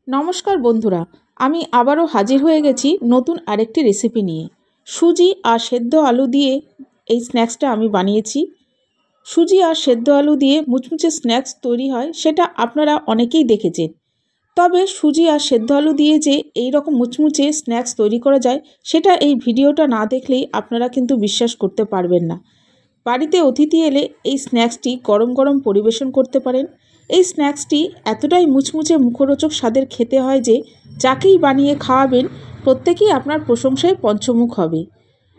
নমস্কার বন্ধুরা, আমি আবারও হাজির হয়ে গেছি নতুন আরেকটি রেসিপি নিয়ে। সুজি আর সেদ্ধ আলু দিয়ে এই স্ন্যাক্সটা আমি বানিয়েছি। সুজি আর সেদ্ধ আলু দিয়ে মুচমুচে স্ন্যাক্স তৈরি হয়, সেটা আপনারা অনেকেই দেখেছেন। তবে সুজি আর সেদ্ধ আলু দিয়ে যে এই রকম মুচমুচে স্ন্যাক্স তৈরি করা যায়, সেটা এই ভিডিওটা না দেখলেই আপনারা কিন্তু বিশ্বাস করতে পারবেন না। বাড়িতে অতিথি এলে এই স্ন্যাক্সটি গরম গরম পরিবেশন করতে পারেন। এই স্ন্যাক্সটি এতটাই মুচমুচে মুখরোচক স্বাদের খেতে হয় যে যাকেই বানিয়ে খাওয়াবেন প্রত্যেকেই আপনার প্রশংসায় পঞ্চমুখ হবে।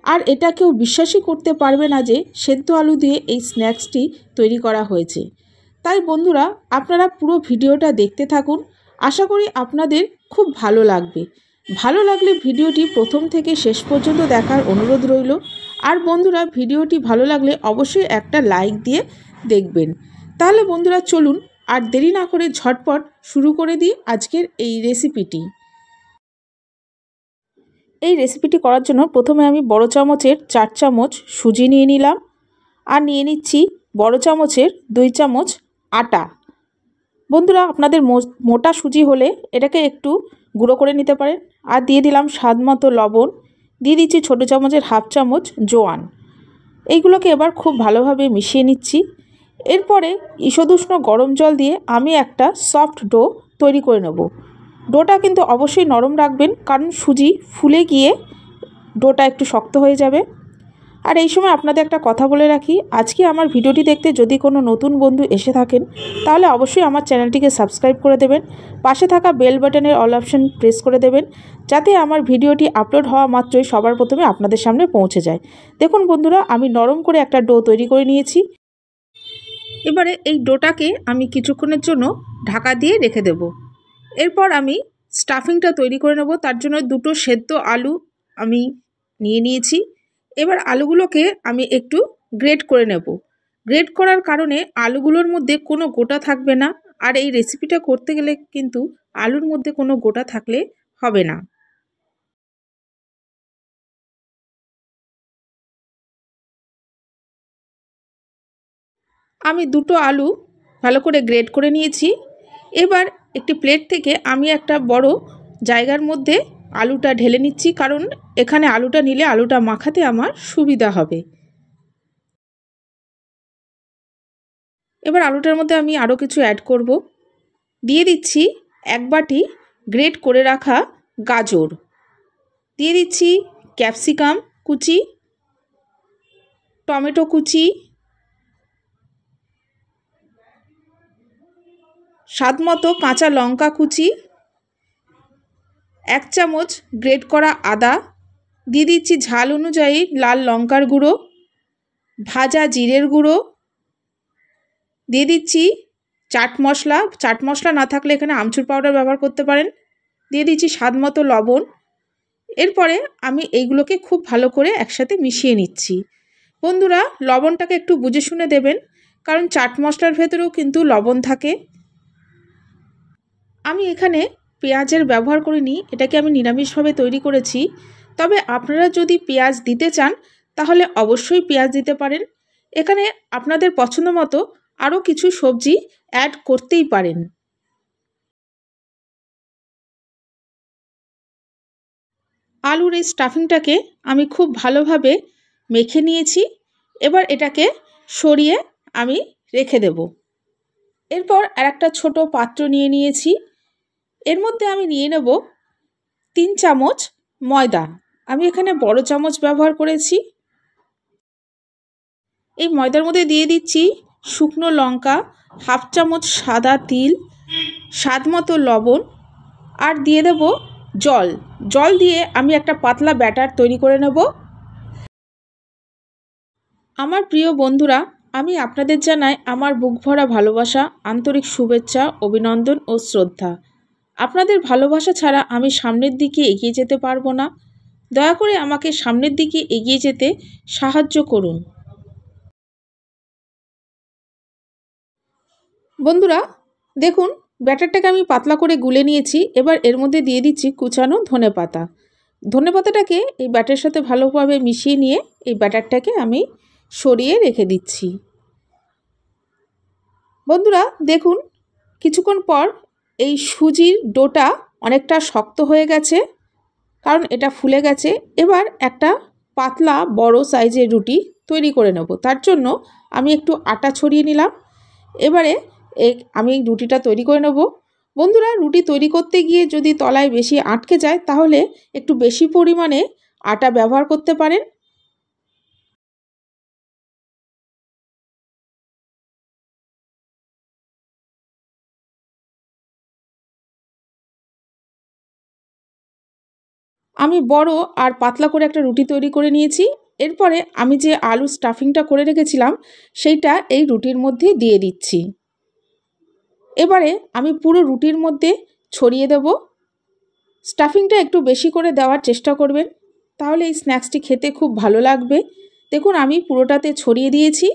আর এটা কেউ বিশ্বাসই করতে পারবে না যে সেদ্ধ আলু দিয়ে এই স্ন্যাক্সটি তৈরি করা হয়েছে। তাই বন্ধুরা, আপনারা পুরো ভিডিওটা দেখতে থাকুন। আশা করি আপনাদের খুব ভালো লাগবে। ভালো লাগলে ভিডিওটি প্রথম থেকে শেষ পর্যন্ত দেখার অনুরোধ রইল। আর বন্ধুরা, ভিডিওটি ভালো লাগলে অবশ্যই একটা লাইক দিয়ে দেখবেন। তাহলে বন্ধুরা চলুন আর দেরি না করে ঝটপট শুরু করে দিই আজকের এই রেসিপিটি। এই রেসিপিটি করার জন্য প্রথমে আমি বড় চামচের 4 চামচ সুজি নিয়ে নিলাম, আর নিয়ে নিচ্ছি বড় চামচের 2 চামচ আটা। বন্ধুরা, আপনাদের মোটা সুজি হলে এটাকে একটু গুঁড়ো করে নিতে পারেন। আর দিয়ে দিলাম স্বাদ মতো লবণ, দিয়ে দিচ্ছি ছোটো চামচের 1/2 চামচ জোয়ান। এইগুলোকে এবার খুব ভালোভাবে মিশিয়ে নিচ্ছি। এরপরে ঈষদুষ্ণ গরম জল দিয়ে আমি একটা সফট ডো তৈরি করে নেব। ডোটা কিন্তু অবশ্যই নরম রাখবেন, কারণ সুজি ফুলে গিয়ে ডোটা একটু শক্ত হয়ে যাবে। আর এই সময় আপনাদের একটা কথা বলে রাখি, আজকে আমার ভিডিওটি দেখতে যদি কোনো নতুন বন্ধু এসে থাকেন তাহলে অবশ্যই আমার চ্যানেলটিকে সাবস্ক্রাইব করে দেবেন। পাশে থাকা বেল বাটনের অল অপশন প্রেস করে দেবেন, যাতে আমার ভিডিওটি আপলোড হওয়া মাত্রই সবার প্রথমে আপনাদের সামনে পৌঁছে যায়। দেখুন বন্ধুরা, আমি নরম করে একটা ডো তৈরি করে নিয়েছি। এবারে এই ডোটাকে আমি কিছুক্ষণের জন্য ঢাকা দিয়ে রেখে দেব। এরপর আমি স্টাফিংটা তৈরি করে নেব। তার জন্য 2টো সেদ্ধ আলু আমি নিয়ে নিয়েছি। এবার আলুগুলোকে আমি একটু গ্রেট করে নেব। গ্রেট করার কারণে আলুগুলোর মধ্যে কোনো গোটা থাকবে না। আর এই রেসিপিটা করতে গেলে কিন্তু আলুর মধ্যে কোনো গোটা থাকলে হবে না। আমি 2টো আলু ভালো করে গ্রেট করে নিয়েছি। এবার একটি প্লেট থেকে আমি একটা বড় জায়গার মধ্যে আলুটা ঢেলে নিচ্ছি, কারণ এখানে আলুটা নিলে আলুটা মাখাতে আমার সুবিধা হবে। এবার আলুটার মধ্যে আমি আরও কিছু অ্যাড করব। দিয়ে দিচ্ছি 1 বাটি গ্রেট করে রাখা গাজর, দিয়ে দিচ্ছি ক্যাপসিকাম কুচি, টমেটো কুচি, স্বাদমতো কাঁচা লঙ্কা কুচি, 1 চামচ গ্রেট করা আদা, দিয়ে দিচ্ছি ঝাল অনুযায়ী লাল লঙ্কার গুঁড়ো, ভাজা জিরের গুঁড়ো, দিয়ে দিচ্ছি চাট মশলা না থাকলে এখানে আমচুর পাউডার ব্যবহার করতে পারেন, দিয়ে দিচ্ছি স্বাদ মতো লবণ। এরপরে আমি এইগুলোকে খুব ভালো করে একসাথে মিশিয়ে নিচ্ছি। বন্ধুরা, লবণটাকে একটু বুঝে শুনে দেবেন, কারণ চাট মশলার ভেতরেও কিন্তু লবণ থাকে। আমি এখানে পেঁয়াজের ব্যবহার করিনি, এটাকে আমি নিরামিষভাবে তৈরি করেছি। তবে আপনারা যদি পেঁয়াজ দিতে চান তাহলে অবশ্যই পেঁয়াজ দিতে পারেন। এখানে আপনাদের পছন্দ মতো আরও কিছু সবজি অ্যাড করতেই পারেন। আলুর এই স্টাফিংটাকে আমি খুব ভালোভাবে মেখে নিয়েছি। এবার এটাকে সরিয়ে আমি রেখে দেব। এরপর আরেকটা ছোট পাত্র নিয়ে নিয়েছি। এর মধ্যে আমি নিয়ে নেব 3 চামচ ময়দা। আমি এখানে বড় চামচ ব্যবহার করেছি। এই ময়দার মধ্যে দিয়ে দিচ্ছি শুকনো লঙ্কা, 1/2 চামচ সাদা তিল, স্বাদ মতো লবণ, আর দিয়ে দেব জল দিয়ে আমি একটা পাতলা ব্যাটার তৈরি করে নেব। আমার প্রিয় বন্ধুরা, আমি আপনাদের জানাই আমার বুক ভরা ভালোবাসা, আন্তরিক শুভেচ্ছা, অভিনন্দন ও শ্রদ্ধা। আপনাদের ভালোবাসা ছাড়া আমি সামনের দিকে এগিয়ে যেতে পারবো না। দয়া করে আমাকে সামনের দিকে এগিয়ে যেতে সাহায্য করুন। বন্ধুরা দেখুন, ব্যাটারটাকে আমি পাতলা করে গুলে নিয়েছি। এবার এর মধ্যে দিয়ে দিচ্ছি কুচানো ধনেপাতা। ধনেপাতাটাকে এই ব্যাটারের সাথে ভালোভাবে মিশিয়ে নিয়ে এই ব্যাটারটাকে আমি সরিয়ে রেখে দিচ্ছি। বন্ধুরা দেখুন, কিছুক্ষণ পর এই সুজির ডোটা অনেকটা শক্ত হয়ে গেছে, কারণ এটা ফুলে গেছে। এবার একটা পাতলা বড় সাইজের রুটি তৈরি করে নেব। তার জন্য আমি একটু আটা ছড়িয়ে নিলাম। এবারে আমি রুটিটা তৈরি করে নেব। বন্ধুরা, রুটি তৈরি করতে গিয়ে যদি তলায় বেশি আটকে যায় তাহলে একটু বেশি পরিমাণে আটা ব্যবহার করতে পারেন। আমি বড় আর পাতলা করে একটা রুটি তৈরি করে নিয়েছি। এরপরে আমি যে আলু স্টাফিংটা করে রেখেছিলাম সেইটা এই রুটির মধ্যে দিয়ে দিচ্ছি। এবারে আমি পুরো রুটির মধ্যে ছড়িয়ে দেব। স্টাফিংটা একটু বেশি করে দেওয়ার চেষ্টা করবেন, তাহলে এই স্ন্যাক্সটি খেতে খুব ভালো লাগবে। দেখুন আমি পুরোটাতে ছড়িয়ে দিয়েছি।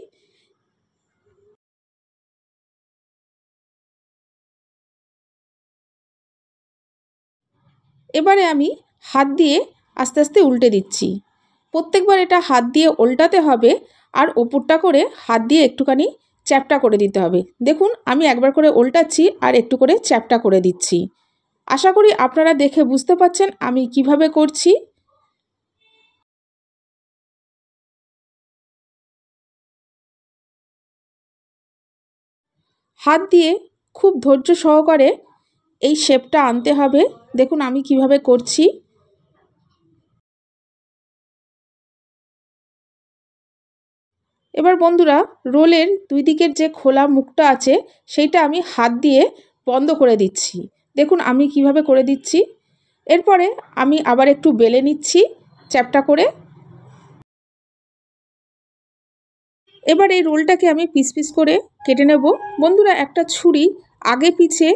এবারে আমি হাত দিয়ে আস্তে আস্তে উল্টে দিচ্ছি। প্রত্যেকবার এটা হাত দিয়ে উল্টাতে হবে আর ওপরটা করে হাত দিয়ে একটুখানি চ্যাপ্টা করে দিতে হবে। দেখুন আমি একবার করে উল্টাচ্ছি আর একটু করে চ্যাপ্টা করে দিচ্ছি। আশা করি আপনারা দেখে বুঝতে পারছেন আমি কিভাবে করছি। হাত দিয়ে খুব ধৈর্য সহকারে এই শেপটা আনতে হবে। দেখুন আমি কিভাবে করছি। এবার বন্ধুরা, রোলের দুই দিকের যে খোলা মুখটা আছে সেইটা আমি হাত দিয়ে বন্ধ করে দিচ্ছি। দেখুন আমি কিভাবে করে দিচ্ছি। এরপরে আমি আবার একটু বেলে নিচ্ছি চ্যাপ্টা করে। এবার এই রোলটাকে আমি পিস পিস করে কেটে নেব। বন্ধুরা, একটা ছুরি আগে পিছে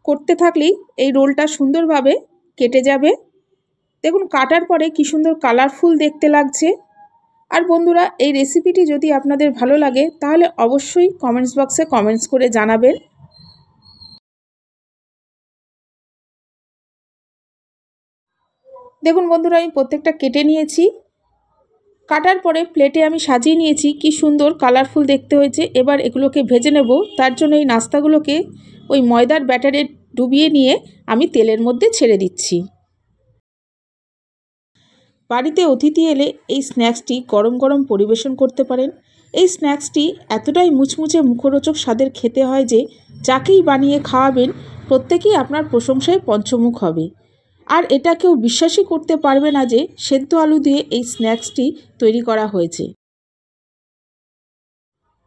করতে থাকলেই এই রোলটা সুন্দরভাবে কেটে যাবে। দেখুন কাটার পরে কি সুন্দর কালারফুল দেখতে লাগছে। আর বন্ধুরা, এই রেসিপিটি যদি আপনাদের ভালো লাগে তাহলে অবশ্যই কমেন্টস বক্সে কমেন্টস করে জানাবেন। দেখুন বন্ধুরা, আমি প্রত্যেকটা কেটে নিয়েছি। কাটার পরে প্লেটে আমি সাজিয়ে নিয়েছি। কি সুন্দর কালারফুল দেখতে হয়েছে। এবার এগুলোকে ভেজে নেব। তার জন্য এই নাস্তাগুলোকে ওই ময়দার ব্যাটারে ডুবিয়ে নিয়ে আমি তেলের মধ্যে ছেড়ে দিচ্ছি। বাড়িতে অতিথি এলে এই স্ন্যাক্সটি গরম গরম পরিবেশন করতে পারেন। এই স্ন্যাক্সটি এতটাই মুচমুচে মুখরোচক স্বাদের খেতে হয় যে যাকেই বানিয়ে খাওয়াবেন প্রত্যেকেই আপনার প্রশংসায় পঞ্চমুখ হবে। আর এটা কেউ বিশ্বাসই করতে পারবে না যে সেদ্ধ আলু দিয়ে এই স্ন্যাক্সটি তৈরি করা হয়েছে।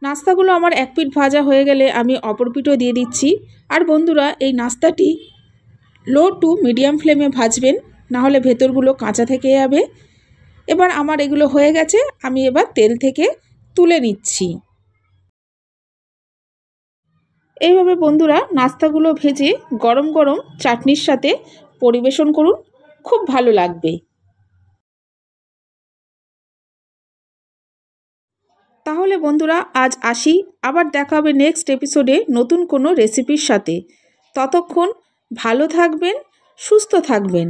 নাস্তাগুলো আমার এক পিঠ ভাজা হয়ে গেলে আমি অপর পিঠও দিয়ে দিচ্ছি। আর বন্ধুরা, এই নাস্তাটি লো টু মিডিয়াম ফ্লেমে ভাজবেন, নাহলে ভেতরগুলো কাঁচা থেকে যাবে। এবার আমার এগুলো হয়ে গেছে, আমি এবার তেল থেকে তুলে নিচ্ছি। এইভাবে বন্ধুরা নাস্তাগুলো ভেজে গরম গরম চাটনির সাথে পরিবেশন করুন, খুব ভালো লাগবে। তাহলে বন্ধুরা আজ আসি, আবার দেখা হবে নেক্সট এপিসোডে নতুন কোনো রেসিপির সাথে। ততক্ষণ ভালো থাকবেন, সুস্থ থাকবেন।